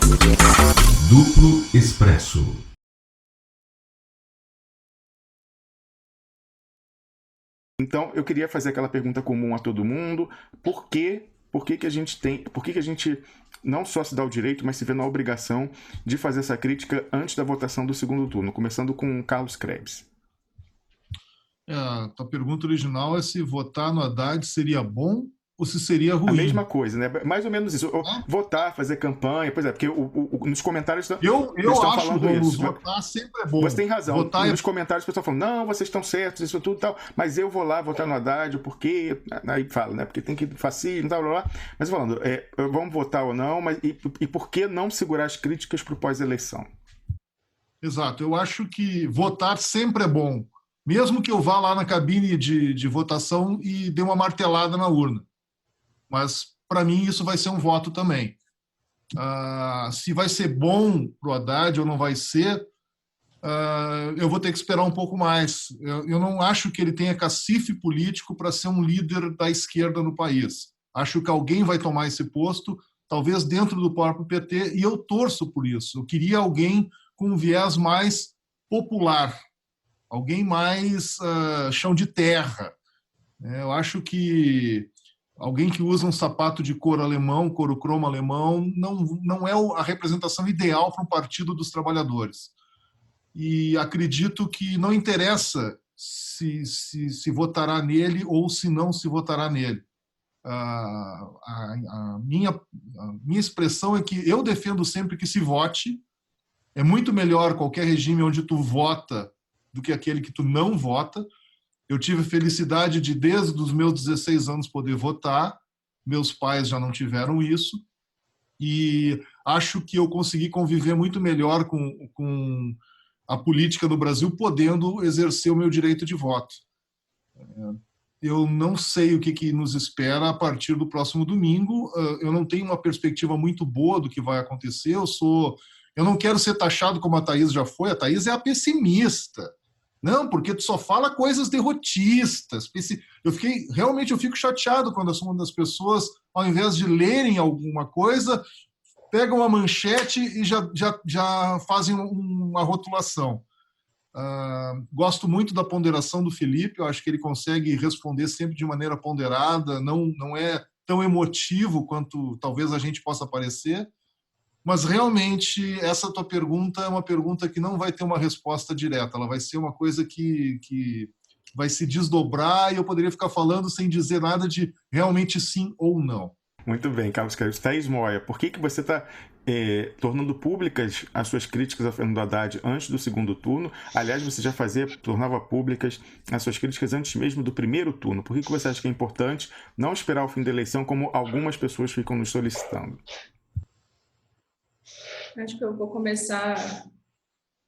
Duplo Expresso. Então, eu queria fazer aquela pergunta comum a todo mundo: por que a gente não só se dá o direito, mas se vê na obrigação de fazer essa crítica antes da votação do segundo turno, começando com Carlos Krebs? A pergunta original é se votar no Haddad seria bom ou se seria A mesma ruim. coisa, né? Mais ou menos isso. Né? Votar, fazer campanha, pois é, porque nos comentários eles Eu estão acho, falando Romulo, isso. votar sempre é Você bom. tem razão. Votar é... Nos comentários o pessoal falando, não, vocês estão certos, isso tudo e tal, mas eu vou lá votar no Haddad, porque. Aí fala, né? Porque tem que fascismo e tal, blá, blá. Mas falando, vamos votar ou não, mas e por que não segurar as críticas para o pós-eleição? Exato, eu acho que votar sempre é bom. Mesmo que eu vá lá na cabine de votação e dê uma martelada na urna. Mas, para mim, isso vai ser um voto também. Se vai ser bom para o Haddad ou não vai ser, eu vou ter que esperar um pouco mais. Eu não acho que ele tenha cacife político para ser um líder da esquerda no país. Acho que alguém vai tomar esse posto, talvez dentro do próprio PT, e eu torço por isso. Eu queria alguém com um viés mais popular, alguém mais chão de terra. Eu acho que alguém que usa um sapato de couro alemão, couro cromo alemão, não é a representação ideal para um partido dos trabalhadores. E acredito que não interessa se votará nele ou se não se votará nele. A minha expressão é que eu defendo sempre que se vote. É muito melhor qualquer regime onde tu vota do que aquele que tu não vota. Eu tive a felicidade de, desde os meus 16 anos, poder votar. Meus pais já não tiveram isso. E acho que eu consegui conviver muito melhor com a política no Brasil, podendo exercer o meu direito de voto. Eu não sei o que nos espera a partir do próximo domingo. Eu não tenho uma perspectiva muito boa do que vai acontecer. Eu não quero ser taxado como a Thaís já foi. A Thaís é a pessimista. Não, porque tu só fala coisas derrotistas. Realmente eu fico chateado quando as pessoas, ao invés de lerem alguma coisa, pegam uma manchete e já fazem uma rotulação. Gosto muito da ponderação do Felipe, eu acho que ele consegue responder sempre de maneira ponderada, não é tão emotivo quanto talvez a gente possa parecer, mas realmente essa tua pergunta é uma pergunta que não vai ter uma resposta direta, ela vai ser uma coisa que vai se desdobrar e eu poderia ficar falando sem dizer nada de realmente sim ou não. Muito bem, Carlos Krebs. Thaís Moia, por que você está tornando públicas as suas críticas ao Fernando Haddad antes do segundo turno? Aliás, você já tornava públicas as suas críticas antes mesmo do primeiro turno. Por que você acha que é importante não esperar o fim da eleição, como algumas pessoas ficam nos solicitando? Acho que eu vou começar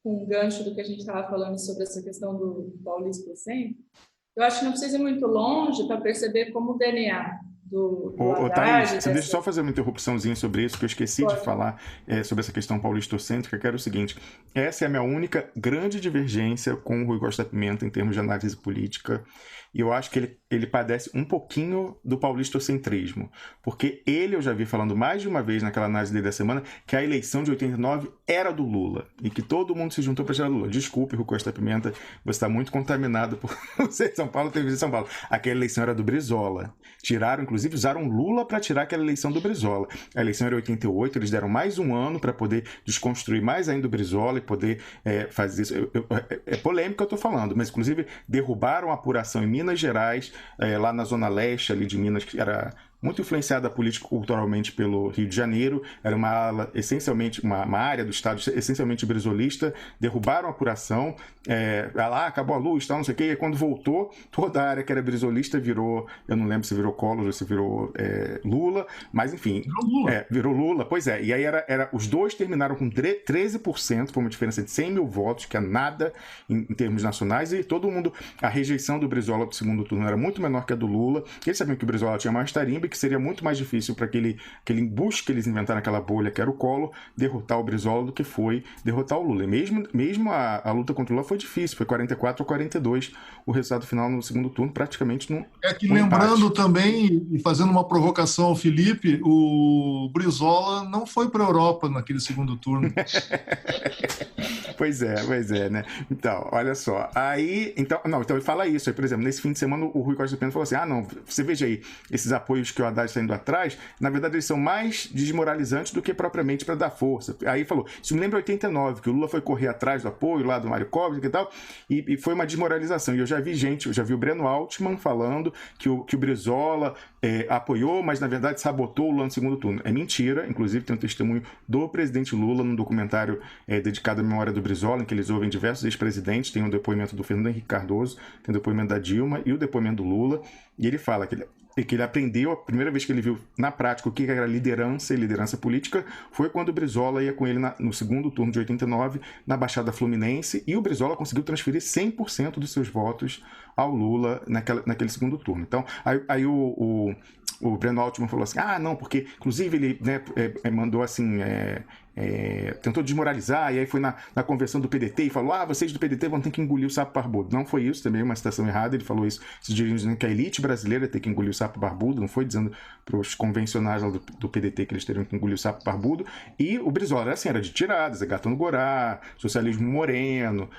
com um gancho do que a gente estava falando sobre essa questão do paulista sempre. Eu acho que não precisa ir muito longe para perceber como o DNA do Haddad... Thaís, você deixa eu só fazer uma interrupçãozinha sobre isso, que eu esqueci de falar sobre essa questão paulistocêntrica, que era o seguinte: essa é a minha única grande divergência com o Rui Costa Pimenta em termos de análise política, e eu acho que ele padece um pouquinho do paulistocentrismo, porque eu já vi falando mais de uma vez naquela análise dele da semana que a eleição de 89 era do Lula, e que todo mundo se juntou para tirar Lula. Desculpe, Rui Costa Pimenta, você está muito contaminado por você de São Paulo, televisão de São Paulo. Aquela eleição era do Brizola. Inclusive usaram Lula para tirar aquela eleição do Brizola. A eleição era 88, eles deram mais um ano para poder desconstruir mais ainda o Brizola e poder fazer isso. É polêmico que eu estou falando, mas inclusive derrubaram a apuração em Minas Gerais, lá na Zona Leste ali de Minas, que era muito influenciada político-culturalmente pelo Rio de Janeiro, era uma ala, essencialmente, uma área do Estado essencialmente brizolista, derrubaram a apuração, acabou a luz, tal, não sei o quê, e quando voltou, toda a área que era brizolista virou, eu não lembro se virou Collor ou se virou Lula, mas enfim, virou Lula, pois é, e aí os dois terminaram com 13%, foi uma diferença de 100 mil votos, que é nada em termos nacionais, e todo mundo, a rejeição do Brizola do segundo turno era muito menor que a do Lula, eles sabiam que o Brizola tinha mais tarimba, que seria muito mais difícil para aquele embuste que eles inventaram naquela bolha, que era o Collor, derrotar o Brizola do que foi derrotar o Lula. E mesmo a luta contra o Lula foi difícil, foi 44-42 o resultado final no segundo turno, praticamente no É que lembrando também, e fazendo uma provocação ao Felipe, o Brizola não foi para a Europa naquele segundo turno. Pois é, né? Então, olha só. Então ele fala isso. Aí, por exemplo, nesse fim de semana o Rui Costa Pinto falou assim: não, você veja aí, esses apoios que o Haddad está indo atrás, na verdade eles são mais desmoralizantes do que propriamente para dar força. Aí falou, isso me lembra 89, que o Lula foi correr atrás do apoio lá do Mário Covas e tal, e foi uma desmoralização. E eu já vi o Breno Altman falando que o Brizola apoiou, mas na verdade sabotou o Lula no segundo turno. É mentira, inclusive tem um testemunho do presidente Lula num documentário dedicado à memória do Brizola, em que eles ouvem diversos ex-presidentes, tem um depoimento do Fernando Henrique Cardoso, tem o depoimento da Dilma e o depoimento do Lula, e ele fala que ele aprendeu, a primeira vez que ele viu na prática o que era liderança e liderança política, foi quando o Brizola ia com ele no segundo turno de 89, na Baixada Fluminense, e o Brizola conseguiu transferir 100% dos seus votos ao Lula naquele segundo turno. Então, aí o Breno Altman falou assim, não, porque inclusive ele mandou assim, tentou desmoralizar, e aí foi na convenção do PDT e falou, vocês do PDT vão ter que engolir o sapo barbudo. Não foi isso, também é uma citação errada, ele falou isso se dirigindo que a elite brasileira tem que engolir o sapo barbudo, não foi dizendo para os convencionais do PDT que eles teriam que engolir o sapo barbudo. E o Brizola era assim, era de tiradas, Gatão Gorá, socialismo moreno,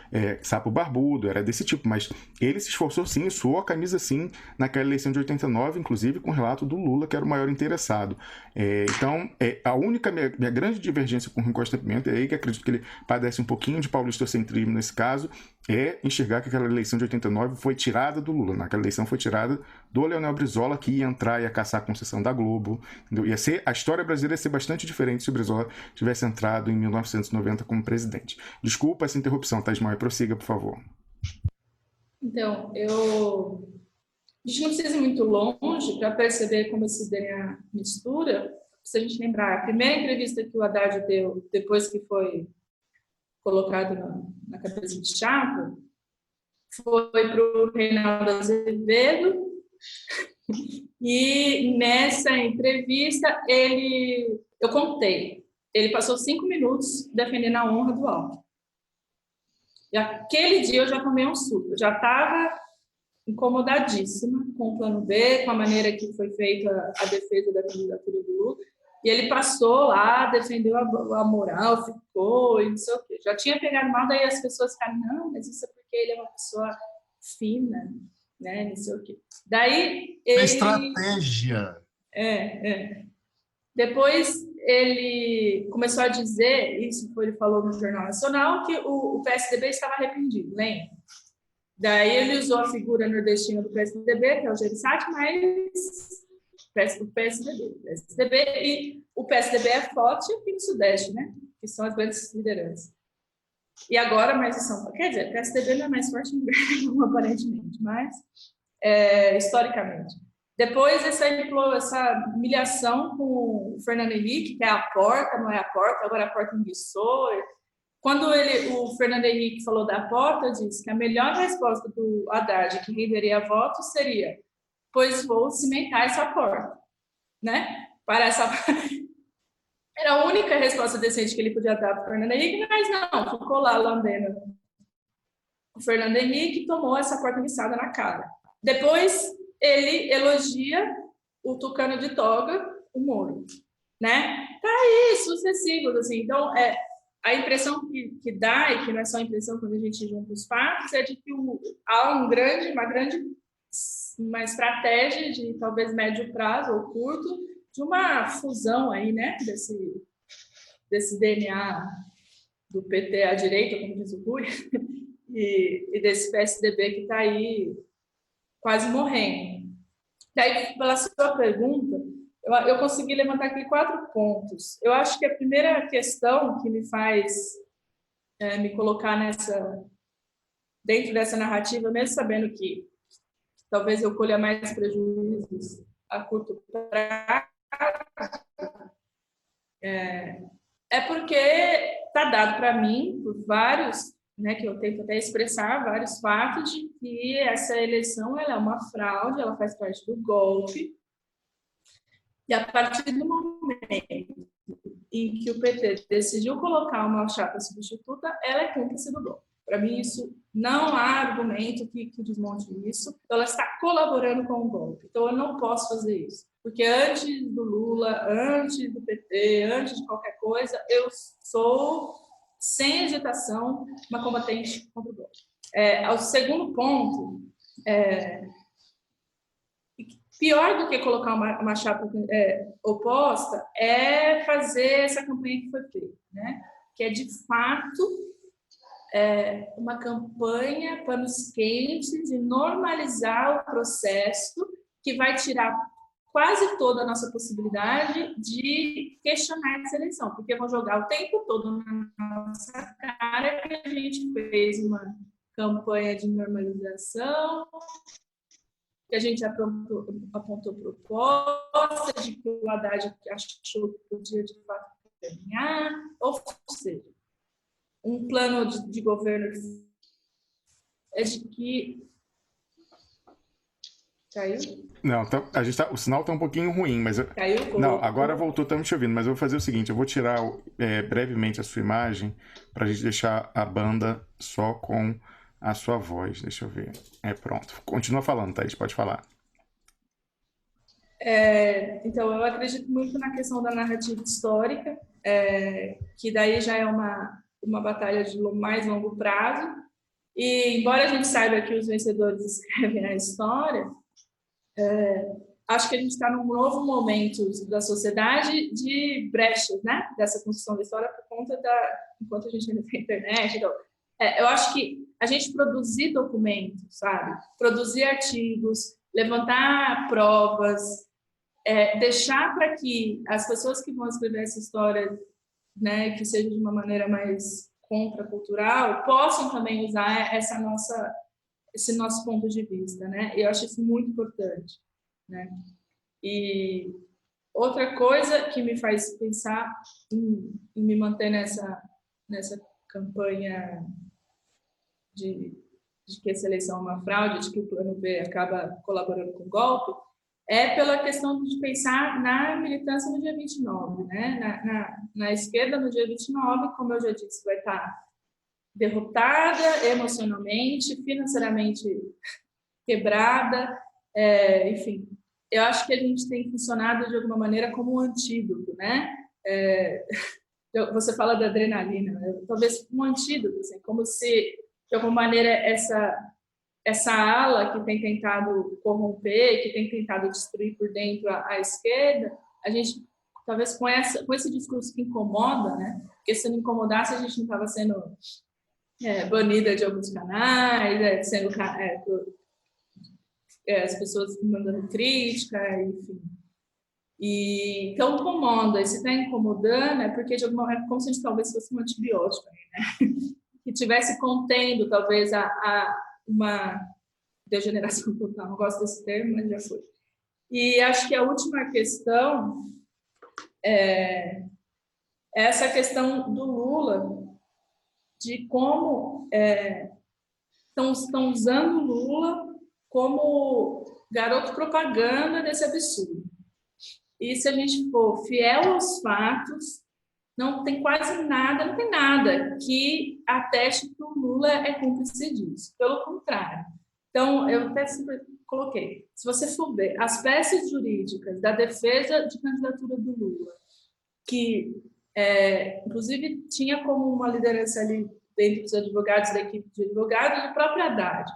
sapo barbudo, era desse tipo, mas ele se esforçou sim, suou a camisa sim naquela eleição de 89, inclusive com o relato do Lula, que era o maior interessado. Então, a única minha grande divergência com o Rui Costa Pimenta, aí que acredito que ele padece um pouquinho de paulistocentrismo nesse caso, é enxergar que aquela eleição de 89 foi tirada do Lula. Naquela eleição foi tirada do Leonel Brizola, que ia entrar e ia caçar a concessão da Globo. Entendeu? A história brasileira ia ser bastante diferente se o Brizola tivesse entrado em 1990 como presidente. Desculpa essa interrupção, Thais Maia, prossiga, por favor. Então, a gente não precisa ir muito longe para perceber como esse DNA mistura. Se a gente lembrar, a primeira entrevista que o Haddad deu depois que foi colocado na cabeça de chapa foi para o Reinaldo Azevedo, e nessa entrevista eu contei, ele passou 5 minutos defendendo a honra do Alckmin. E aquele dia eu já tomei um susto, eu já estava incomodadíssima com o plano B, com a maneira que foi feita a defesa da candidatura do Lula, e ele passou lá, defendeu a moral, ficou, e não sei o quê. Já tinha pegado mal, daí as pessoas ficaram, não, mas isso é porque ele é uma pessoa fina, né, não sei o quê. Daí ele... Estratégia. Depois ele começou a dizer, ele falou no Jornal Nacional, que o PSDB estava arrependido, lembra? Daí ele usou a figura nordestina do PSDB, que é o Gereissati, mas o PSDB, e o PSDB é forte aqui no Sudeste, né? Que são as grandes lideranças. E agora, mais em São Paulo. Quer dizer, o PSDB não é mais forte em Brasília, aparentemente, mas historicamente. Depois essa humilhação com o Fernando Henrique, que é a porta, não é a porta, agora a porta enguiçou. Quando o Fernando Henrique falou da porta, disse que a melhor resposta do Haddad, que renderia voto, seria: pois vou cimentar essa porta, né? Era a única resposta decente que ele podia dar para o Fernando Henrique, mas não, ficou lá lambendo o Fernando Henrique e tomou essa porta enguiçada na cara. Depois ele elogia o tucano de toga, o Moro, né? Tá aí, sucessivos, assim. Então, a impressão que dá, e que não é só a impressão quando a gente junta os fatos, é de que há uma estratégia de talvez médio prazo ou curto, de uma fusão aí, né, desse DNA do PT à direita, como diz o Rui, e desse PSDB que está aí quase morrendo. Daí, pela sua pergunta, eu consegui levantar aqui 4 pontos. Eu acho que a primeira questão que me faz me colocar dentro dessa narrativa, mesmo sabendo que talvez eu colha mais prejuízos a curto prazo, porque está dado para mim, por vários, né, que eu tento até expressar, vários fatos de que essa eleição ela é uma fraude, ela faz parte do golpe, E a partir do momento em que o PT decidiu colocar uma chapa substituta, ela é cúmplice do golpe. Para mim, isso não há argumento que desmonte isso. Então, ela está colaborando com o golpe. Então, eu não posso fazer isso. Porque antes do Lula, antes do PT, antes de qualquer coisa, eu sou, sem hesitação, uma combatente contra o golpe. O segundo ponto, pior do que colocar uma chapa oposta é fazer essa campanha que foi feita, né? Que é, de fato, uma campanha panos quentes de normalizar o processo, que vai tirar quase toda a nossa possibilidade de questionar essa eleição, porque vão jogar o tempo todo na nossa cara que a gente fez uma campanha de normalização, que a gente apontou proposta de que o Haddad achou que podia, de fato, ganhar, ou seja, um plano de governo é de que... Caiu? Não, a gente o sinal está um pouquinho ruim, mas... Caiu? Não, agora voltou, estamos te ouvindo, mas eu vou fazer o seguinte, eu vou tirar brevemente a sua imagem para a gente deixar a banda só com a sua voz. Deixa eu ver. Pronto. Continua falando, Thaís, pode falar. Então, eu acredito muito na questão da narrativa histórica, que daí já é uma batalha de mais longo prazo. E, embora a gente saiba que os vencedores escrevem a história, acho que a gente está num novo momento da sociedade de brechas, né? Dessa construção da história por conta enquanto a gente ainda tem internet. Então, eu acho que a gente produzir documentos, sabe? Produzir artigos, levantar provas, deixar para que as pessoas que vão escrever essa história, né, que seja de uma maneira mais contracultural, possam também usar esse nosso ponto de vista, né? Eu acho isso muito importante, né? E outra coisa que me faz pensar em me manter nessa campanha de que essa eleição é uma fraude, de que o plano B acaba colaborando com o golpe, pela questão de pensar na militância no dia 29, né? Na esquerda, no dia 29, como eu já disse, vai estar derrotada emocionalmente, financeiramente quebrada, enfim. Eu acho que a gente tem funcionado de alguma maneira como um antídoto, né? Você fala da adrenalina, né? Talvez um antídoto, assim, como se, de alguma maneira, essa ala que tem tentado corromper, que tem tentado destruir por dentro a esquerda, a gente, talvez com esse discurso que incomoda, né? Porque se não incomodasse, a gente não estava sendo banida de alguns canais, sendo as pessoas mandando crítica, enfim. Então, incomoda. E se está incomodando, é porque, de alguma maneira, como se a gente talvez fosse um antibiótico, né? Que estivesse contendo, talvez, uma degeneração total. Não gosto desse termo, mas já foi. E acho que a última questão é essa questão do Lula, de como estão usando o Lula como garoto propaganda desse absurdo. E se a gente for fiel aos fatos, não tem quase nada, não tem nada que ateste que o Lula é cúmplice disso. Pelo contrário. Então, eu até sempre coloquei, se você for ver as peças jurídicas da defesa de candidatura do Lula, que, inclusive, tinha como uma liderança ali dentro dos advogados, da equipe de advogados, o próprio Haddad,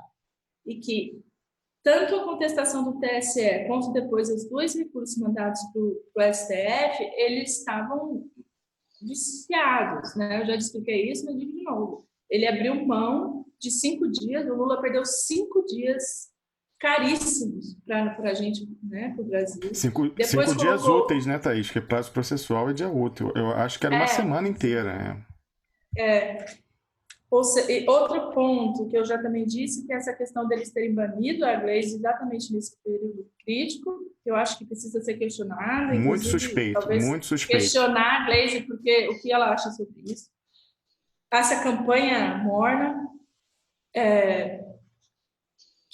e que tanto a contestação do TSE quanto depois os dois recursos mandados para o STF, eles estavam viciados, né? Eu já expliquei isso, mas digo de novo. Ele abriu mão de 5 dias, o Lula perdeu 5 dias caríssimos para a gente, né, para o Brasil. 5 dias úteis, né, Thaís? Que prazo processual é dia útil. Eu acho que era uma semana inteira. Outro ponto que eu já também disse, que é essa questão deles terem banido a Gleisi exatamente nesse período crítico, que eu acho que precisa ser questionada. Muito suspeito, muito suspeito. Questionar a Gleisi, porque o que ela acha sobre isso. Essa campanha morna,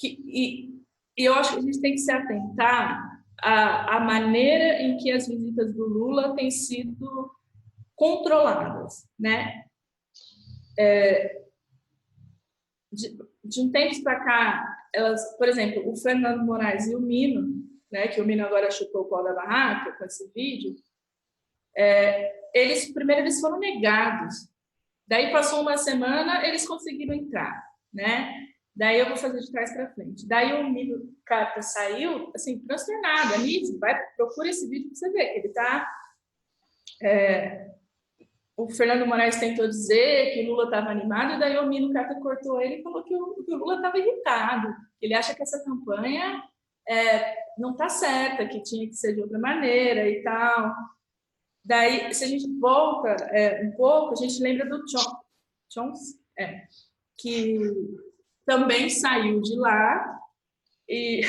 e eu acho que a gente tem que se atentar a maneira em que as visitas do Lula têm sido controladas, né? De um tempo para cá, elas, por exemplo, o Fernando Moraes e o Mino, né, que o Mino agora chutou o pau da barraca com esse vídeo, eles foram negados. Daí passou uma semana, eles conseguiram entrar, né? Daí eu vou fazer de trás para frente. Daí o Mino Carta saiu, assim, transtornado, nítido, procura esse vídeo para você ver que ele está... o Fernando Moraes tentou dizer que o Lula estava animado, e daí o Mino Carta cortou ele e falou que o Lula estava irritado. Ele acha que essa campanha não está certa, que tinha que ser de outra maneira e tal. Daí, se a gente volta um pouco, a gente lembra do Chomsky, que também saiu de lá e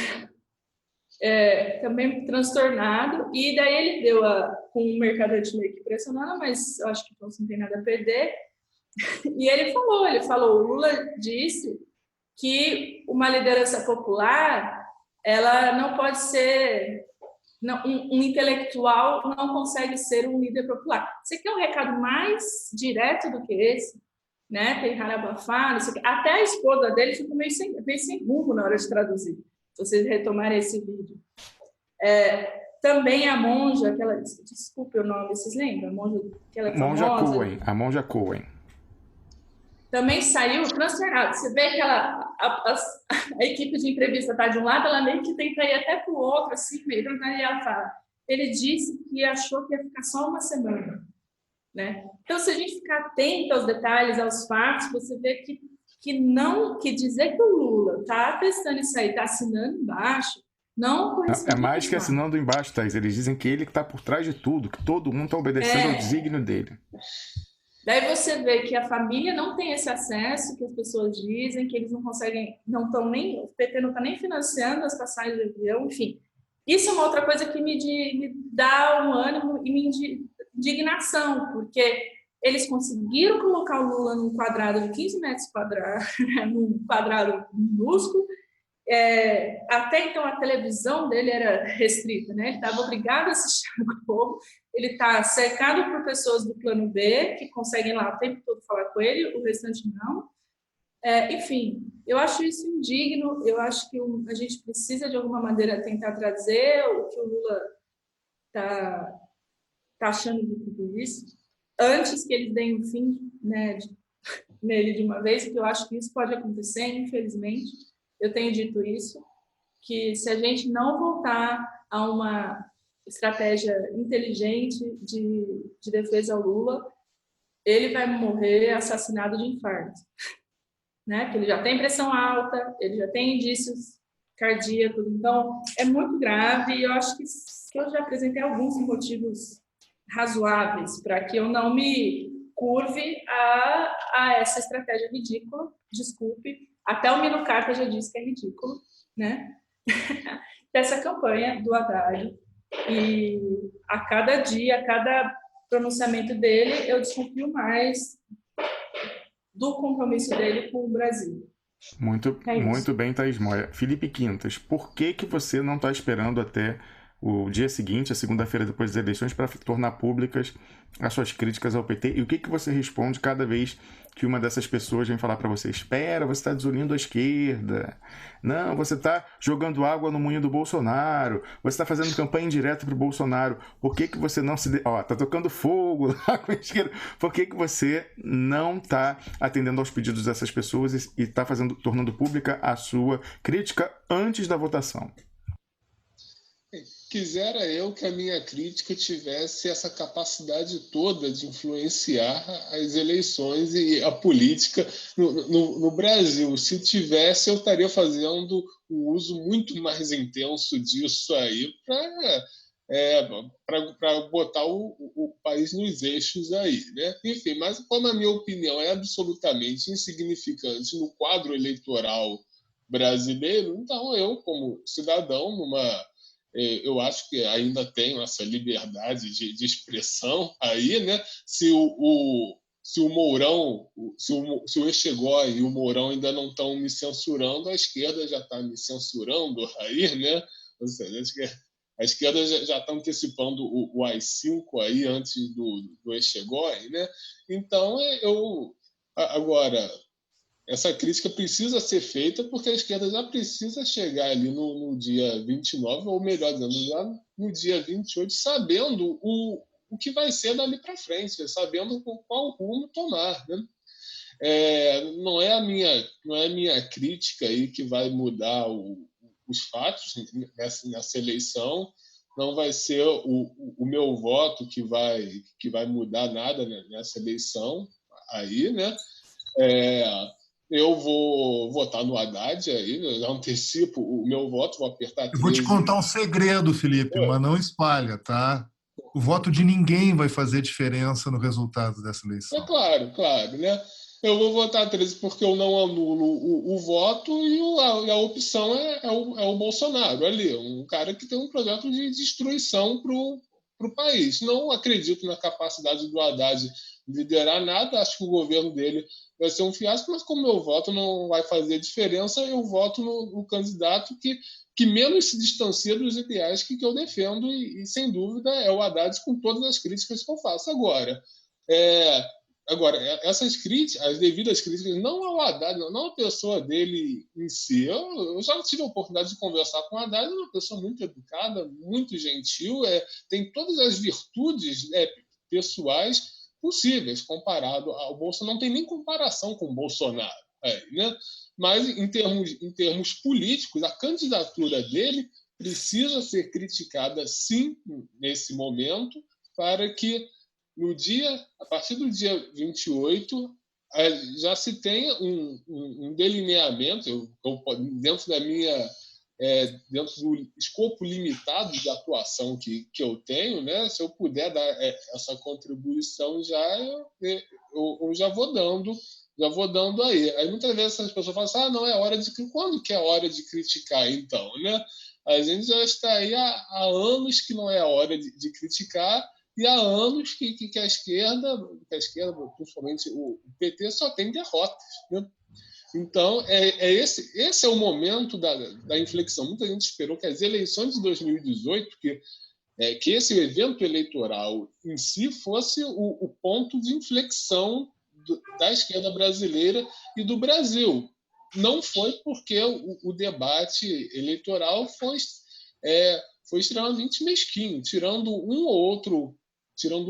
também transtornado, e daí ele deu com o mercado de meio que pressionando, mas eu acho que não tem nada a perder, e ele falou, o Lula disse que uma liderança popular, ela não pode ser... um intelectual não consegue ser um líder popular. Você quer um recado mais direto do que esse? Né? Tem Harabafá, até a esposa dele ficou meio sem rumo na hora de traduzir, se vocês retomarem esse vídeo. Também a monja, aquela, desculpe o nome, vocês lembram? A monja, aquela famosa, a monja Cohen. Também saiu transtornada. Você vê que a equipe de entrevista está de um lado, ela meio que tenta ir até para o outro, assim, meio, e ela fala, ele disse que achou que ia ficar só uma semana. Né? Então, se a gente ficar atento aos detalhes, aos fatos, você vê que dizer que o Lula está testando isso aí, está assinando embaixo, não corresponde. É mais que assinando embaixo, Thaís. Eles dizem que ele está por trás de tudo, que todo mundo está obedecendo ao desígnio dele. Daí você vê que a família não tem esse acesso, que as pessoas dizem, que eles não conseguem, o PT não está nem financiando as passagens de avião, enfim. Isso é uma outra coisa que me dá um ânimo e me indignação, porque eles conseguiram colocar o Lula num quadrado de 15 metros quadrados, num quadrado minúsculo. Até então a televisão dele era restrita, né? Ele estava obrigado a assistir o Globo, ele está cercado por pessoas do plano B que conseguem lá o tempo todo falar com ele, o restante não. Enfim, eu acho isso indigno, eu acho que a gente precisa de alguma maneira tentar trazer o que o Lula está achando de tudo isso, antes que eles deem um fim, né, nele de uma vez, porque eu acho que isso pode acontecer, infelizmente. Eu tenho dito isso, que se a gente não voltar a uma estratégia inteligente de defesa ao Lula, ele vai morrer assassinado de infarto. Né? Porque ele já tem pressão alta, ele já tem indícios cardíacos, então é muito grave, e eu acho que eu já apresentei alguns motivos razoáveis para que eu não me curve a essa estratégia ridícula, desculpe, até o Mino Carta já disse que é ridículo, né? Dessa campanha do Haddad, e a cada dia, a cada pronunciamento dele, eu desconfio mais do compromisso dele com o Brasil. Muito bem, Thaís Moia. Felipe Quintas, por que você não está esperando até o dia seguinte, a segunda-feira depois das eleições, para tornar públicas as suas críticas ao PT? E o que você responde cada vez que uma dessas pessoas vem falar para você? Espera, você está desunindo a esquerda. Não, você está jogando água no moinho do Bolsonaro. Você está fazendo campanha indireta para o Bolsonaro. Por que você não se... tá tocando fogo lá com a esquerda. Por que você não está atendendo aos pedidos dessas pessoas e está tornando pública a sua crítica antes da votação? Quisera eu que a minha crítica tivesse essa capacidade toda de influenciar as eleições e a política no Brasil. Se tivesse, eu estaria fazendo um uso muito mais intenso disso aí para botar o país nos eixos aí, né? Enfim, mas como a minha opinião é absolutamente insignificante no quadro eleitoral brasileiro, então eu, como cidadão, eu acho que ainda tenho essa liberdade de expressão aí, né? Se o Mourão, se o Echegói e o Mourão ainda não estão me censurando, a esquerda já está me censurando aí, né? Ou seja, acho que A esquerda já está antecipando o AI-5 aí antes do Echegói, né? Então, agora, essa crítica precisa ser feita porque a esquerda já precisa chegar ali no dia 29, ou melhor dizendo, já no dia 28, sabendo o que vai ser dali para frente, sabendo qual rumo tomar, né? Não é a minha crítica aí que vai mudar os fatos nessa eleição, não vai ser o meu voto que vai mudar nada nessa eleição aí, né? Eu vou votar no Haddad aí, né? Já antecipo o meu voto, vou apertar Eu vou te 13. contar um segredo, Felipe, mas não espalha, tá? O voto de ninguém vai fazer diferença no resultado dessa eleição. Claro, né? Eu vou votar 13 porque eu não anulo o voto e a opção é o Bolsonaro ali, um cara que tem um projeto de destruição para o país. Não acredito na capacidade do Haddad liderar nada, acho que o governo dele vai ser um fiasco, mas como meu voto não vai fazer diferença, eu voto no candidato que menos se distancia dos ideais que eu defendo e, sem dúvida, é o Haddad, com todas as críticas que eu faço. Agora, essas críticas, as devidas críticas, não ao Haddad, não à pessoa dele em si. Eu já tive a oportunidade de conversar com o Haddad, é uma pessoa muito educada, muito gentil, tem todas as virtudes pessoais possíveis comparado ao Bolsonaro. Não tem nem comparação com o Bolsonaro, né? Mas, em termos políticos, a candidatura dele precisa ser criticada, sim, nesse momento, para que a partir do dia 28, já se tenha um delineamento, dentro dentro do escopo limitado de atuação que eu tenho, né? Se eu puder dar essa contribuição, eu já vou dando aí. Aí muitas vezes as pessoas falam assim, não é hora de criticar. Quando que é hora de criticar, então, né? A gente já está aí há anos que não é hora de criticar, e há anos que a esquerda, principalmente o PT, só tem derrotas, né? Então, esse é o momento da inflexão. Muita gente esperou que as eleições de 2018, que esse evento eleitoral em si fosse o ponto de inflexão da esquerda brasileira e do Brasil. Não foi porque o debate eleitoral foi extremamente mesquinho, tirando um ou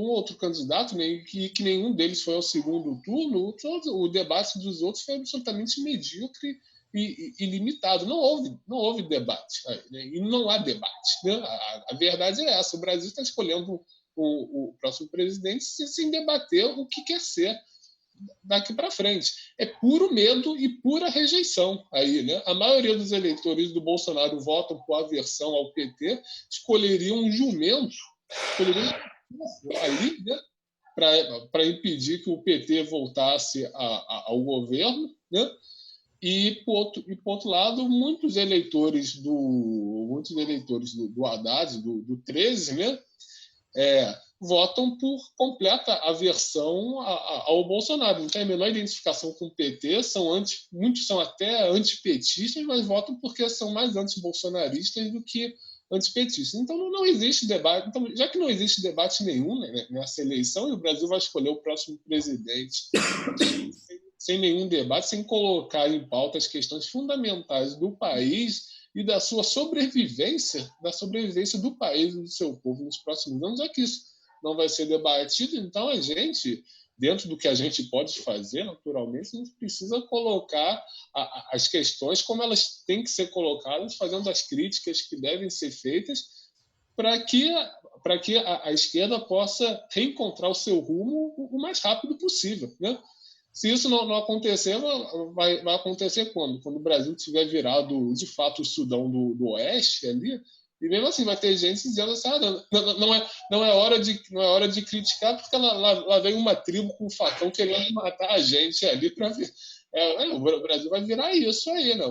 outro candidato, né, que nenhum deles foi ao segundo turno, o debate dos outros foi absolutamente medíocre e limitado. Não houve debate, né, e não há debate, né? A verdade é essa: o Brasil está escolhendo o próximo presidente sem debater o que quer ser daqui para frente. É puro medo e pura rejeição aí, né? A maioria dos eleitores do Bolsonaro votam por aversão ao PT, escolheriam um jumento, ali, né, para impedir que o PT voltasse ao governo, né? E, por outro lado, muitos eleitores do Haddad, do 13, né, votam por completa aversão ao Bolsonaro. Não tem a menor identificação com o PT, muitos são até antipetistas, mas votam porque são mais antibolsonaristas do que antipetistas. Então não existe debate. Então, já que não existe debate nenhum, né, nessa eleição, e o Brasil vai escolher o próximo presidente sem nenhum debate, sem colocar em pauta as questões fundamentais do país e da sua sobrevivência, do país e do seu povo nos próximos anos, já que isso não vai ser debatido. Então, a gente, dentro do que a gente pode fazer, naturalmente, a gente precisa colocar as questões como elas têm que ser colocadas, fazendo as críticas que devem ser feitas, para que a esquerda possa reencontrar o seu rumo o mais rápido possível, né? Se isso não acontecer, vai acontecer quando? Quando o Brasil tiver virado, de fato, o Sudão do Oeste ali, e mesmo assim vai ter gente dizendo assim, não é hora de criticar, porque lá vem uma tribo com um facão querendo matar a gente ali para ver. O Brasil vai virar isso aí, né?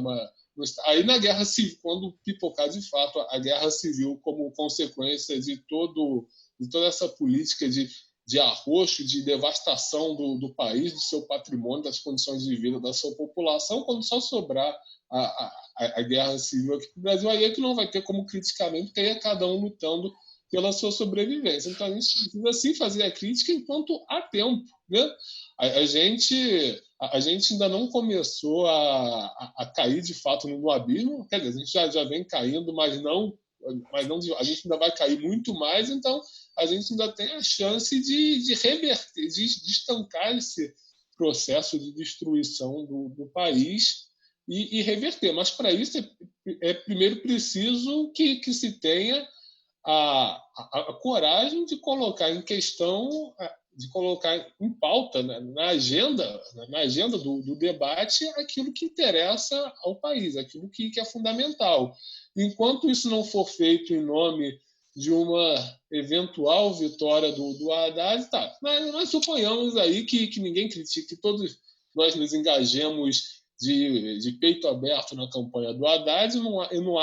Aí na Guerra Civil, quando pipocar de fato a Guerra Civil como consequência de toda essa política de de arroxo, de devastação do país, do seu patrimônio, das condições de vida da sua população, quando só sobrar a guerra civil aqui no Brasil, aí é que não vai ter como criticamente, porque aí é cada um lutando pela sua sobrevivência. Então, a gente precisa sim fazer a crítica enquanto há tempo, né? A gente ainda não começou a cair de fato no abismo, quer dizer, a gente já vem caindo, mas não a gente ainda vai cair muito mais, então a gente ainda tem a chance de reverter, de estancar esse processo de destruição do país e reverter. Mas para isso é primeiro preciso que se tenha a coragem de colocar em questão, de colocar em pauta, né, na agenda do debate, aquilo que interessa ao país, aquilo que é fundamental. Enquanto isso não for feito em nome de uma eventual vitória do Haddad, tá. Nós suponhamos aí que ninguém critique, que todos nós nos engajemos de peito aberto na campanha do Haddad e no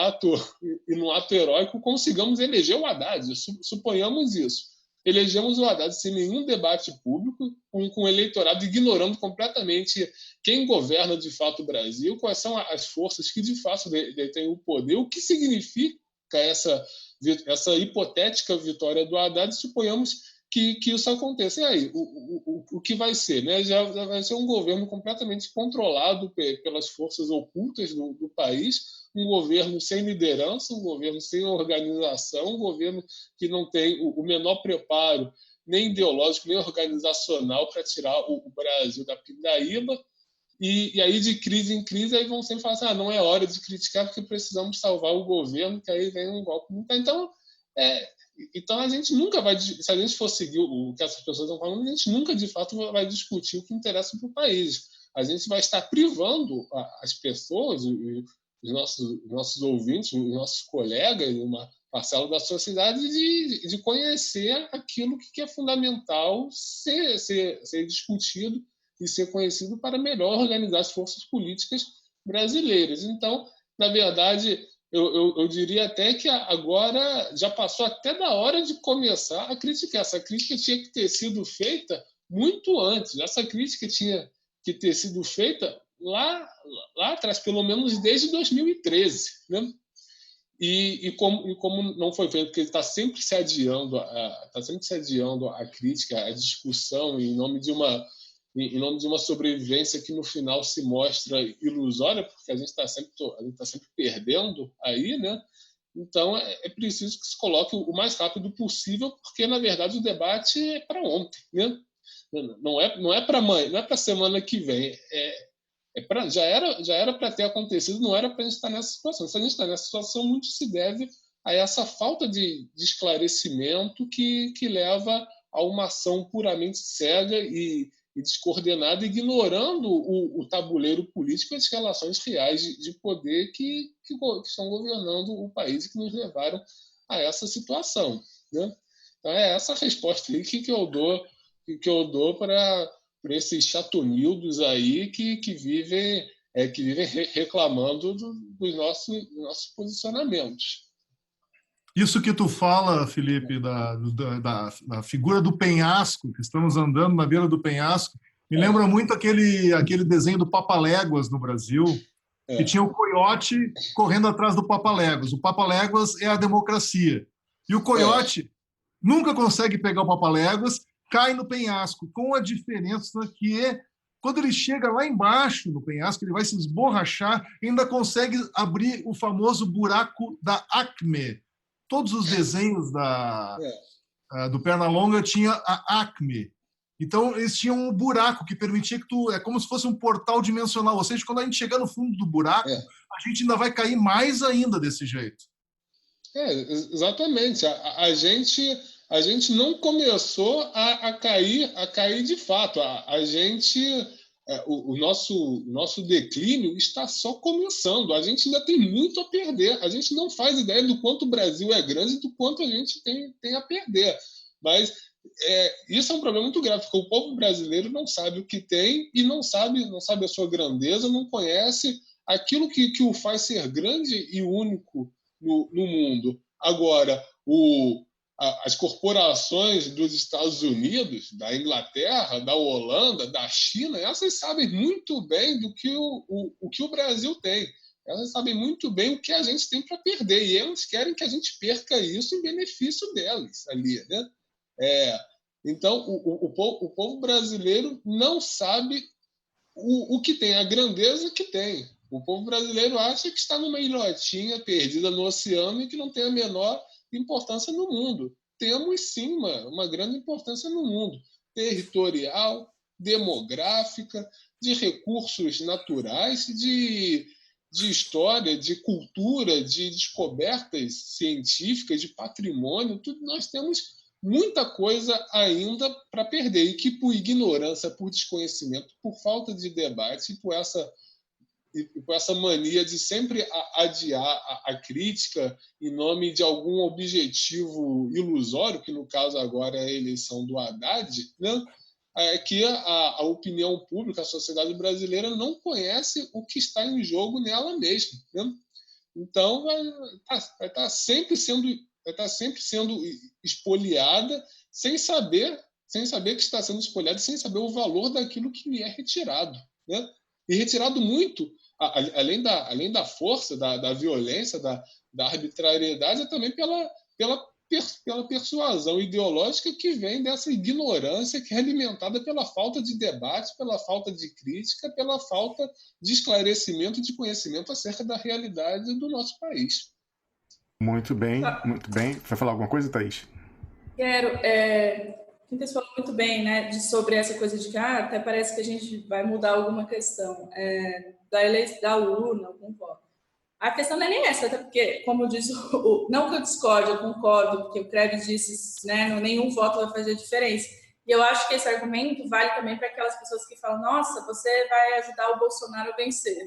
ato heróico consigamos eleger o Haddad. Suponhamos isso. Elegemos o Haddad sem nenhum debate público, com o eleitorado ignorando completamente quem governa de fato o Brasil, quais são as forças que de fato detêm o poder, o que significa essa hipotética vitória do Haddad. Suponhamos que isso aconteça. E aí, o que vai ser? Né? Já vai ser um governo completamente controlado pelas forças ocultas do país, um governo sem liderança, um governo sem organização, um governo que não tem o menor preparo, nem ideológico, nem organizacional, para tirar o Brasil da pindaíba. E aí, de crise em crise, aí vão sempre falar assim, não é hora de criticar porque precisamos salvar o governo, que aí vem um golpe. Então, a gente nunca vai... Se a gente for seguir o que essas pessoas estão falando, a gente nunca, de fato, vai discutir o que interessa para o país. A gente vai estar privando as pessoas, os nossos ouvintes, os nossos colegas, uma parcela da sociedade, de conhecer aquilo que é fundamental ser discutido e ser conhecido para melhor organizar as forças políticas brasileiras. Então, na verdade, eu diria até que agora já passou até da hora de começar a criticar. Essa crítica tinha que ter sido feita muito antes. Essa crítica tinha que ter sido feita lá atrás, pelo menos desde 2013, né? E como não foi feito, porque ele está sempre se adiando a crítica, a discussão em nome de uma sobrevivência que no final se mostra ilusória, porque a gente está sempre perdendo aí, né? Então é preciso que se coloque o mais rápido possível, porque na verdade o debate é para ontem, né? Não é para amanhã, não é para a semana que vem. Já era para ter acontecido, não era para a gente estar nessa situação. Se a gente está nessa situação, muito se deve a essa falta de esclarecimento que leva a uma ação puramente cega e descoordenada, ignorando o tabuleiro político e as relações reais de poder que estão governando o país e que nos levaram a essa situação, né? Então, é essa a resposta aí que eu dou para esses chatonildos aí que vivem reclamando dos nossos posicionamentos. Isso que tu fala, Felipe, da figura do penhasco, que estamos andando na beira do penhasco, me lembra muito aquele desenho do Papaléguas no Brasil, que tinha o coiote correndo atrás do Papaléguas. O Papaléguas é a democracia. E o coiote nunca consegue pegar o Papaléguas, cai no penhasco, com a diferença que quando ele chega lá embaixo no penhasco, ele vai se esborrachar, ainda consegue abrir o famoso buraco da Acme. Todos os desenhos do Pernalonga tinha a Acme. Então, eles tinham um buraco que permitia que é como se fosse um portal dimensional. Ou seja, quando a gente chegar no fundo do buraco, a gente ainda vai cair mais ainda desse jeito. Exatamente. A gente não começou a cair de fato. O nosso declínio está só começando. A gente ainda tem muito a perder. A gente não faz ideia do quanto o Brasil é grande e do quanto a gente tem a perder. Mas isso é um problema muito grave, porque o povo brasileiro não sabe o que tem e não sabe a sua grandeza, não conhece aquilo que o faz ser grande e único no mundo. Agora, as corporações dos Estados Unidos, da Inglaterra, da Holanda, da China, essas sabem muito bem do que o que o Brasil tem. Elas sabem muito bem o que a gente tem para perder, e elas querem que a gente perca isso em benefício delas ali, né? Então, o povo brasileiro não sabe o que tem, a grandeza que tem. O povo brasileiro acha que está numa ilhotinha perdida no oceano e que não tem a menor importância no mundo. Temos, sim, uma grande importância no mundo, territorial, demográfica, de recursos naturais, de história, de cultura, de descobertas científicas, de patrimônio, tudo. Nós temos muita coisa ainda para perder, e que por ignorância, por desconhecimento, por falta de debate e por essa mania de sempre adiar a crítica em nome de algum objetivo ilusório, que no caso agora é a eleição do Haddad, né? Que a opinião pública, a sociedade brasileira não conhece o que está em jogo nela mesma, né? Então vai estar sempre sendo espoliada, sem saber que está sendo espoliada, sem saber o valor daquilo que lhe é retirado, né? E retirado muito, além da força, da violência, da arbitrariedade, é também pela persuasão ideológica que vem dessa ignorância, que é alimentada pela falta de debate, pela falta de crítica, pela falta de esclarecimento, de conhecimento acerca da realidade do nosso país. Muito bem, muito bem. Vai falar alguma coisa, Thaís? Quero. Quintas falou muito bem, né, sobre essa coisa de que até parece que a gente vai mudar alguma questão da urna, algum voto. A questão não é nem essa, até porque, como diz não que eu discorde, eu concordo, porque o Kreber disse, né, nenhum voto vai fazer diferença. E eu acho que esse argumento vale também para aquelas pessoas que falam, nossa, você vai ajudar o Bolsonaro a vencer.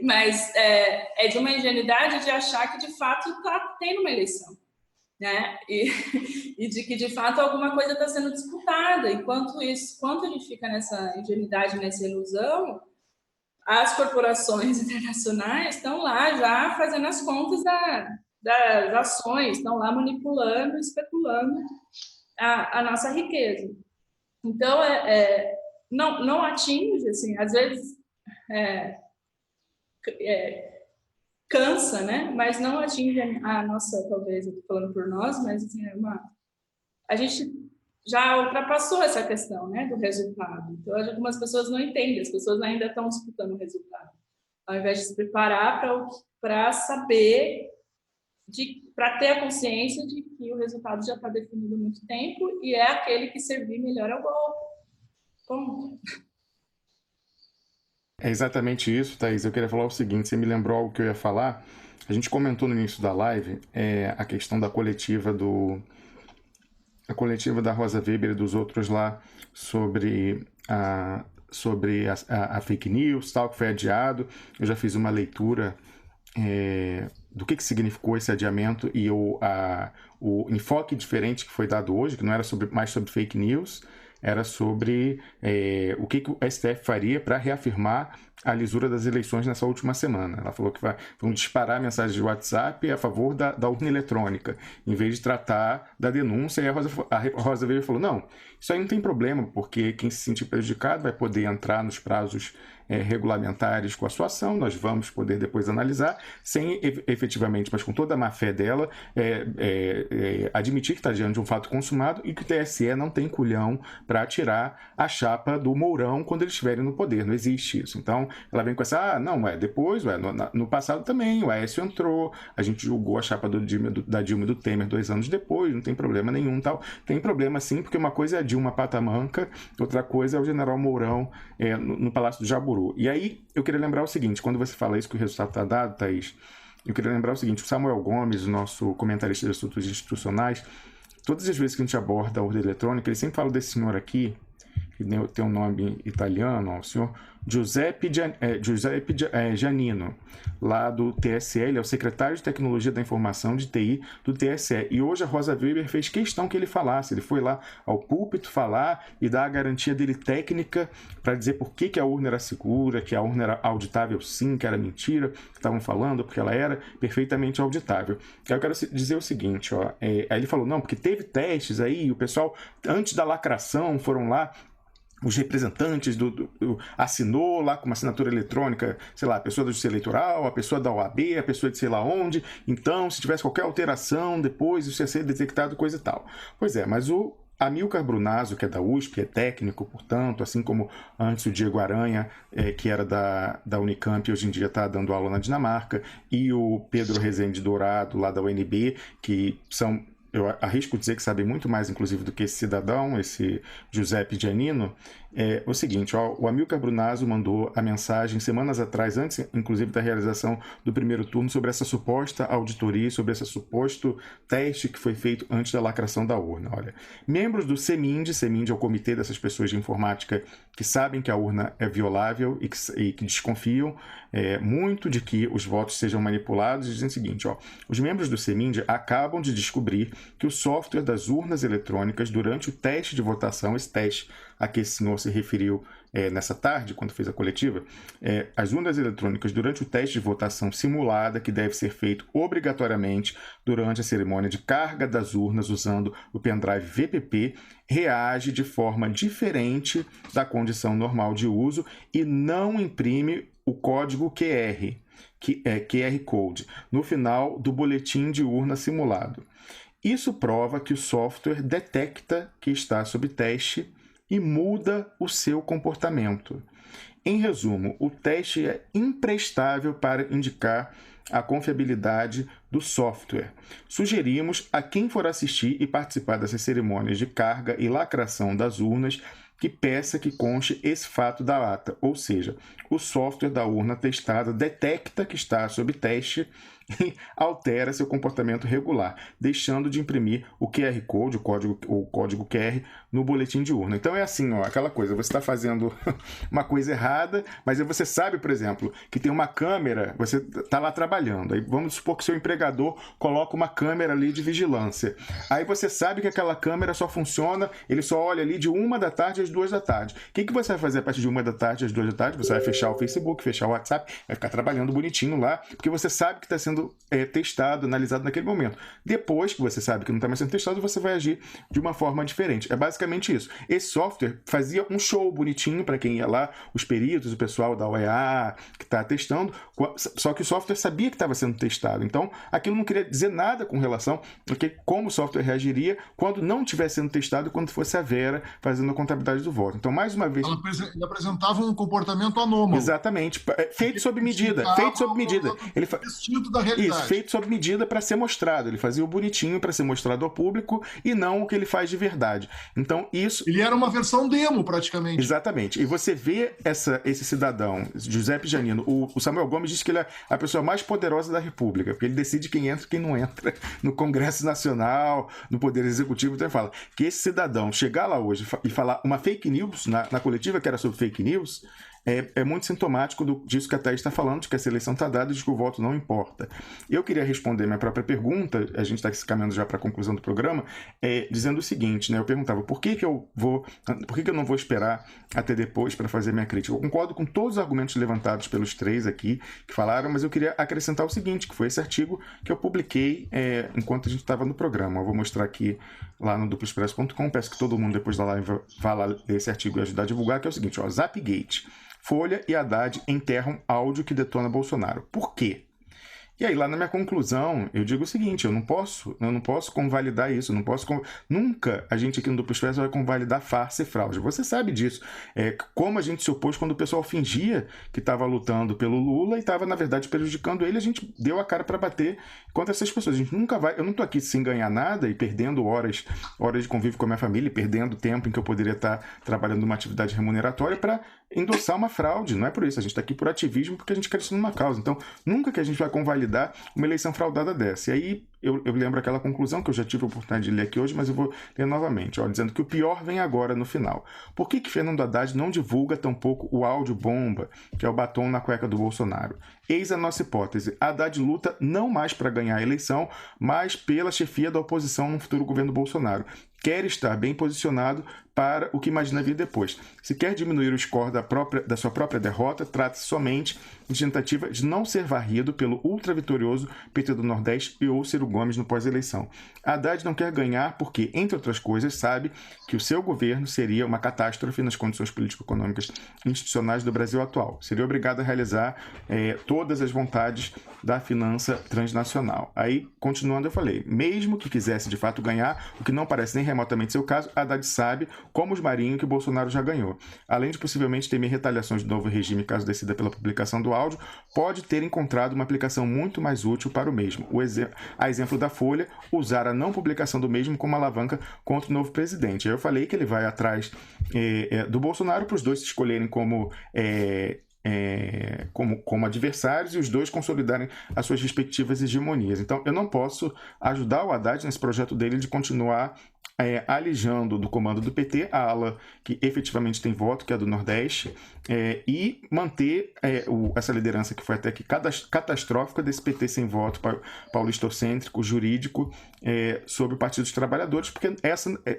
Mas é de uma ingenuidade de achar que, de fato, está tendo uma eleição. Né? E de que, de fato, alguma coisa está sendo disputada. Enquanto a gente fica nessa ingenuidade, nessa ilusão, as corporações internacionais estão lá já fazendo as contas das ações, estão lá manipulando, especulando a nossa riqueza. Então, não atinge, assim, às vezes cansa, né? Mas não atinge a nossa, talvez, eu estou falando por nós, mas assim, a gente já ultrapassou essa questão, né, do resultado. Então, algumas pessoas não entendem, as pessoas ainda estão disputando o resultado, ao invés de se preparar para saber, para ter a consciência de que o resultado já está definido há muito tempo e é aquele que servir melhor ao golpe. Ponto. É exatamente isso, Thaís. Eu queria falar o seguinte, você me lembrou algo que eu ia falar. A gente comentou no início da live a questão da coletiva da Rosa Weber e dos outros lá sobre a fake news, tal, que foi adiado. Eu já fiz uma leitura do que significou esse adiamento e o enfoque diferente que foi dado hoje, que não era mais sobre fake news, era sobre o que o STF faria para reafirmar a lisura das eleições nessa última semana. Ela falou que vão disparar mensagens de WhatsApp a favor da urna eletrônica, em vez de tratar da denúncia. E a Rosa Weber falou, não, isso aí não tem problema, porque quem se sentir prejudicado vai poder entrar nos prazos regulamentares com a sua ação, nós vamos poder depois analisar, sem efetivamente, mas com toda a má-fé dela, admitir que está diante de um fato consumado e que o TSE não tem culhão para tirar a chapa do Mourão quando eles estiverem no poder, não existe isso. Então, ela vem com essa, depois, no passado também, o Aécio entrou, a gente julgou a chapa da Dilma e do Temer 2 anos depois, não tem problema nenhum, tal. Tem problema sim, porque uma coisa é a Dilma Patamanca, outra coisa é o general Mourão no Palácio do Jaburu. E aí, eu queria lembrar o seguinte, quando você fala isso que o resultado está dado, Thaís, eu queria lembrar o seguinte, o Samuel Gomes, o nosso comentarista de assuntos institucionais, todas as vezes que a gente aborda a urna eletrônica, ele sempre fala desse senhor aqui, que tem um nome italiano, ó, o senhor Giuseppe Giannino, lá do TSE, ele é o secretário de Tecnologia da Informação de TI do TSE. E hoje a Rosa Weber fez questão que ele falasse. Ele foi lá ao púlpito falar e dar a garantia dele técnica para dizer por que a urna era segura, que a urna era auditável sim, que era mentira, que estavam falando, porque ela era perfeitamente auditável. Eu quero dizer o seguinte, ó, aí ele falou, não, porque teve testes aí, o pessoal, antes da lacração, foram lá, os representantes assinou lá com uma assinatura eletrônica, sei lá, a pessoa da Justiça Eleitoral, a pessoa da OAB, a pessoa de sei lá onde, então se tivesse qualquer alteração depois isso ia ser detectado, coisa e tal. Pois é, mas o Amilcar Brunazzo, que é da USP, é técnico, portanto, assim como antes o Diego Aranha, que era da Unicamp e hoje em dia está dando aula na Dinamarca, e o Pedro Rezende Dourado, lá da UNB, que são... eu arrisco dizer que sabem muito mais, inclusive, do que esse cidadão, esse Giuseppe Giannino, é o seguinte, ó, o Amilcar Brunazzo mandou a mensagem semanas atrás, antes, inclusive, da realização do primeiro turno, sobre essa suposta auditoria, sobre esse suposto teste que foi feito antes da lacração da urna. Olha, membros do CEMIND é o comitê dessas pessoas de informática que sabem que a urna é violável e que desconfiam muito de que os votos sejam manipulados, e dizem o seguinte, ó, os membros do CEMIND acabam de descobrir que o software das urnas eletrônicas, durante o teste de votação, esse teste a que esse senhor se referiu nessa tarde, quando fez a coletiva, as urnas eletrônicas, durante o teste de votação simulada, que deve ser feito obrigatoriamente durante a cerimônia de carga das urnas usando o pendrive VPP, reage de forma diferente da condição normal de uso e não imprime o código QR, que é QR Code, no final do boletim de urna simulado. Isso prova que o software detecta que está sob teste e muda o seu comportamento. Em resumo, o teste é imprestável para indicar a confiabilidade do software. Sugerimos a quem for assistir e participar dessas cerimônias de carga e lacração das urnas que peça que conste esse fato da ata, ou seja, o software da urna testada detecta que está sob teste e altera seu comportamento regular, deixando de imprimir o QR Code, o código QR, no boletim de urna. Então é assim, ó, aquela coisa, você está fazendo uma coisa errada, mas aí você sabe, por exemplo, que tem uma câmera, você está lá trabalhando, aí vamos supor que seu empregador coloca uma câmera ali de vigilância. Aí você sabe que aquela câmera só funciona, ele só olha ali de 1 da tarde às 2 da tarde. O que você vai fazer a partir de 1 da tarde às 2 da tarde? Você vai fechar o Facebook, fechar o WhatsApp, vai ficar trabalhando bonitinho lá, porque você sabe que está sendo testado, analisado naquele momento. Depois que você sabe que não está mais sendo testado, você vai agir de uma forma diferente. É basicamente isso. Esse software fazia um show bonitinho para quem ia lá, os peritos, o pessoal da OEA que está testando, só que o software sabia que estava sendo testado. Então, aquilo não queria dizer nada com relação a como o software reagiria quando não estivesse sendo testado e quando fosse a Vera fazendo a contabilidade do voto. Então, mais uma vez... Ele apresentava um comportamento anômalo. Exatamente. Feito sob medida. Feito sob medida. Ele distinto da realidade. Isso, feito sob medida para ser mostrado. Ele fazia o bonitinho para ser mostrado ao público e não o que ele faz de verdade. Então, isso... Ele era uma versão demo, praticamente. Exatamente. E você vê esse cidadão, Giuseppe Giannino, o Samuel Gomes disse que ele é a pessoa mais poderosa da República, porque ele decide quem entra e quem não entra no Congresso Nacional, no Poder Executivo. Então ele fala que esse cidadão chegar lá hoje e falar uma fake news na coletiva que era sobre fake news, é muito sintomático disso que a Thaís está falando, de que essa eleição está dada e de que o voto não importa. Eu queria responder minha própria pergunta, a gente está caminhando já para a conclusão do programa, dizendo o seguinte, né? Eu perguntava por que eu não vou esperar até depois para fazer minha crítica. Eu concordo com todos os argumentos levantados pelos três aqui que falaram, mas eu queria acrescentar o seguinte, que foi esse artigo que eu publiquei enquanto a gente estava no programa. Eu vou mostrar aqui lá no duploexpresso.com, peço que todo mundo depois da live vá lá ler esse artigo e ajudar a divulgar, que é o seguinte, ó, Zapgate. Folha e Haddad enterram áudio que detona Bolsonaro. Por quê? E aí, lá na minha conclusão, eu digo o seguinte, eu não posso convalidar isso, nunca a gente aqui no Duplo Expresso vai convalidar farsa e fraude. Você sabe disso. Como a gente se opôs quando o pessoal fingia que estava lutando pelo Lula e estava, na verdade, prejudicando ele, a gente deu a cara para bater contra essas pessoas. A gente nunca vai, eu não estou aqui sem ganhar nada e perdendo horas de convívio com a minha família, e perdendo tempo em que eu poderia estar trabalhando numa atividade remuneratória para endossar uma fraude. Não é por isso, a gente está aqui por ativismo porque a gente acredita numa causa. Então, nunca que a gente vai convalidar uma eleição fraudada dessa. E aí, eu lembro aquela conclusão que eu já tive a oportunidade de ler aqui hoje, mas eu vou ler novamente, ó, dizendo que o pior vem agora no final. Por que Fernando Haddad não divulga tampouco o áudio bomba, que é o batom na cueca do Bolsonaro? Eis a nossa hipótese. Haddad luta não mais para ganhar a eleição, mas pela chefia da oposição no futuro governo Bolsonaro. Quer estar bem posicionado para o que imagina vir depois. Se quer diminuir o score da sua própria derrota, trata-se somente de tentativa de não ser varrido pelo ultra-vitorioso PT do Nordeste e ou Ciro Gomes no pós-eleição. Haddad não quer ganhar porque, entre outras coisas, sabe que o seu governo seria uma catástrofe nas condições político-econômicas e institucionais do Brasil atual. Seria obrigado a realizar todas as vontades da finança transnacional. Aí, continuando, eu falei, mesmo que quisesse de fato ganhar, o que não parece nem remotamente seu caso, Haddad sabe, como os marinhos, que o Bolsonaro já ganhou. Além de possivelmente temer retaliações do novo regime caso decida pela publicação do áudio, pode ter encontrado uma aplicação muito mais útil para o mesmo. A exemplo da Folha, usar a não publicação do mesmo como alavanca contra o novo presidente. Aí eu falei que ele vai atrás do Bolsonaro para os dois se escolherem como adversários e os dois consolidarem as suas respectivas hegemonias. Então, eu não posso ajudar o Haddad nesse projeto dele de continuar alijando do comando do PT a ala que efetivamente tem voto, que é a do Nordeste, e manter essa liderança que foi até aqui catastrófica desse PT sem voto paulistocêntrico, jurídico, sobre o Partido dos Trabalhadores, porque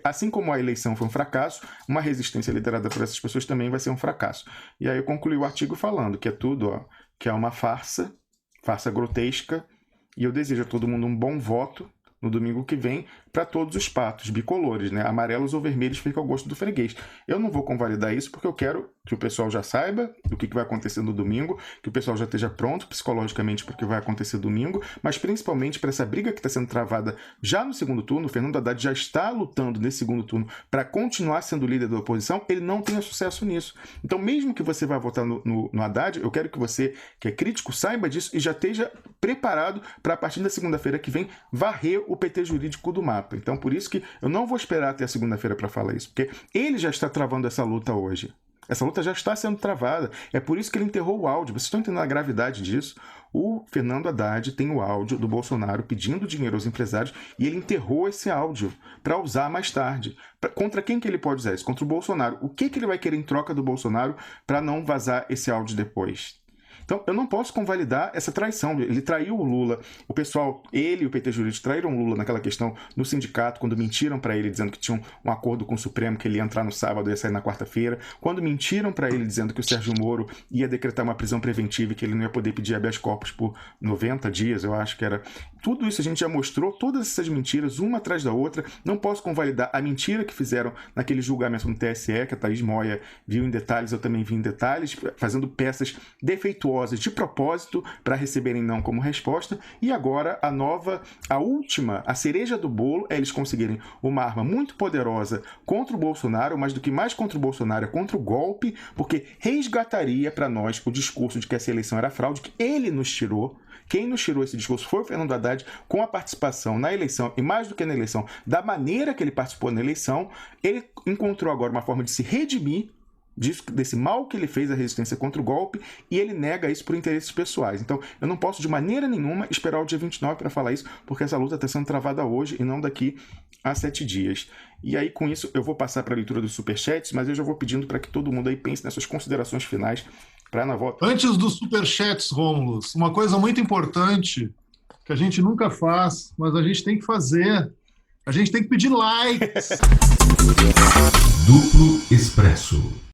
assim como a eleição foi um fracasso, uma resistência liderada por essas pessoas também vai ser um fracasso. E aí eu concluí o artigo falando que é tudo, que é uma farsa grotesca, e eu desejo a todo mundo um bom voto no domingo que vem, para todos os patos bicolores, né? Amarelos ou vermelhos fica ao gosto do freguês. Eu não vou convalidar isso porque eu quero que o pessoal já saiba do que vai acontecer no domingo, que o pessoal já esteja pronto psicologicamente para o que vai acontecer domingo, mas principalmente para essa briga que está sendo travada já no segundo turno. O Fernando Haddad já está lutando nesse segundo turno para continuar sendo líder da oposição, ele não tenha sucesso nisso. Então, mesmo que você vá votar no Haddad, eu quero que você, que é crítico, saiba disso e já esteja preparado para, a partir da segunda-feira que vem, varrer o PT jurídico do mapa. Então, por isso que eu não vou esperar até a segunda-feira para falar isso, porque ele já está travando essa luta hoje. Essa luta já está sendo travada. É por isso que ele enterrou o áudio. Vocês estão entendendo a gravidade disso? O Fernando Haddad tem o áudio do Bolsonaro pedindo dinheiro aos empresários e ele enterrou esse áudio para usar mais tarde. Contra quem que ele pode usar isso? Contra o Bolsonaro. O que ele vai querer em troca do Bolsonaro para não vazar esse áudio depois? Então, eu não posso convalidar essa traição. Ele traiu o Lula. O pessoal, ele e o PT Jurídico traíram o Lula naquela questão no sindicato, quando mentiram para ele dizendo que tinham um acordo com o Supremo, que ele ia entrar no sábado e ia sair na quarta-feira. Quando mentiram para ele dizendo que o Sérgio Moro ia decretar uma prisão preventiva e que ele não ia poder pedir habeas corpus por 90 dias, eu acho que era. Tudo isso a gente já mostrou, todas essas mentiras, uma atrás da outra. Não posso convalidar a mentira que fizeram naquele julgamento no TSE, que a Thaís Moia viu em detalhes, eu também vi em detalhes, fazendo peças defeituosas de propósito para receberem não como resposta. E agora a última, a cereja do bolo é eles conseguirem uma arma muito poderosa contra o Bolsonaro, mas do que mais contra o Bolsonaro é contra o golpe, porque resgataria para nós o discurso de que essa eleição era fraude, que ele nos tirou. Quem nos tirou esse discurso foi o Fernando Haddad, com a participação na eleição, e mais do que na eleição, da maneira que ele participou na eleição. Ele encontrou agora uma forma de se redimir desse mal que ele fez à resistência contra o golpe, e ele nega isso por interesses pessoais. Então, eu não posso de maneira nenhuma esperar o dia 29 para falar isso, porque essa luta está sendo travada hoje e não daqui a 7 dias. E aí, com isso, eu vou passar para a leitura dos superchats, mas eu já vou pedindo para que todo mundo aí pense nessas considerações finais para na volta. Antes dos superchats, Rômulo, uma coisa muito importante que a gente nunca faz, mas a gente tem que fazer. A gente tem que pedir likes. Duplo Expresso.